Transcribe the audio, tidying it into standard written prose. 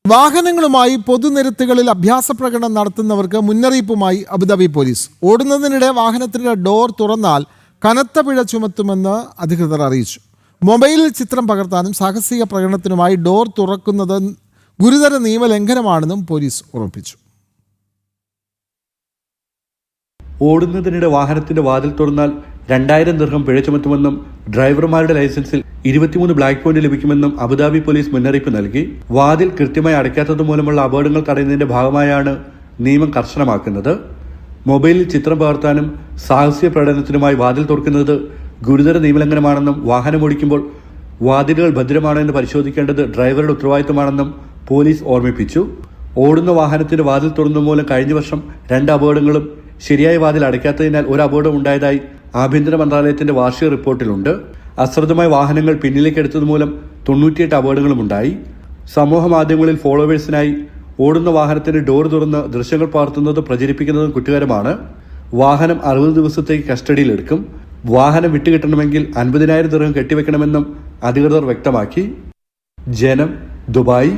വാഹനങ്ങളുമായി പൊതുനിരത്തുകളിൽ അഭ്യാസ പ്രകടനം നടത്തുന്നവർക്ക് മുന്നറിയിപ്പുമായി അബുദാബി പോലീസ്. ഓടുന്നതിനിടെ വാഹനത്തിന്റെ ഡോർ തുറന്നാൽ കനത്ത പിഴ ചുമത്തുമെന്ന് അധികൃതർ അറിയിച്ചു. മൊബൈലിൽ ചിത്രം പകർത്താനും സാഹസിക പ്രകടനത്തിനുമായി ഡോർ തുറക്കുന്നത് ഗുരുതര നിയമലംഘനമാണെന്നും പോലീസ് ഉറപ്പിച്ചു. ഓടുന്നതിനിടെ വാഹനത്തിന്റെ വാതിൽ തുറന്നാൽ 2000 ദിർഹം പിഴ ചുമത്തുമെന്നും ഡ്രൈവർമാരുടെ ലൈസൻസിൽ 23 ബ്ലാക്ക് പോയിന്റ് ലഭിക്കുമെന്നും അബുദാബി പോലീസ് മുന്നറിയിപ്പ് നൽകി. വാതിൽ കൃത്യമായി അടയ്ക്കാത്തത് മൂലമുള്ള അപകടങ്ങൾ തടയുന്നതിന്റെ ഭാഗമായാണ് നിയമം കർശനമാക്കുന്നത്. മൊബൈലിൽ ചിത്രം പകർത്താനും സാഹസിക പ്രകടനത്തിനുമായി വാതിൽ തുറക്കുന്നത് ഗുരുതര നിയമലംഘനമാണെന്നും വാഹനം ഓടിക്കുമ്പോൾ വാതിലുകൾ ഭദ്രമാണോ എന്ന് പരിശോധിക്കേണ്ടത് ഡ്രൈവറുടെ ഉത്തരവാദിത്തമാണെന്നും പോലീസ് ഓർമ്മിപ്പിച്ചു. ഓടുന്ന വാഹനത്തിന്റെ വാതിൽ തുറന്ന മൂലം കഴിഞ്ഞ വർഷം 2 അപകടങ്ങളും ശരിയായ വാതിൽ അടയ്ക്കാത്തതിനാൽ ഒരു അപകടം ഉണ്ടായതായി ആഭ്യന്തര മന്ത്രാലയത്തിന്റെ വാർഷിക റിപ്പോർട്ടിലുണ്ട്. അശ്രദ്ധമായി വാഹനങ്ങൾ പിന്നിലേക്ക് എടുത്തത് മൂലം 98 അപകടങ്ങളും ഉണ്ടായി. സമൂഹ മാധ്യമങ്ങളിൽ ഫോളോവേഴ്സിനായി ഓടുന്ന വാഹനത്തിന്റെ ഡോർ തുറന്ന് ദൃശ്യങ്ങൾ പകർത്തുന്നത് പ്രചരിപ്പിക്കുന്നതും കുറ്റകരമാണ്. വാഹനം 60 ദിവസത്തേക്ക് കസ്റ്റഡിയിലെടുക്കും. വാഹനം വിട്ടുകിട്ടണമെങ്കിൽ 50,000 ദിർഹം കെട്ടിവെക്കണമെന്നും അധികൃതർ വ്യക്തമാക്കി. ജനം, ദുബായ്.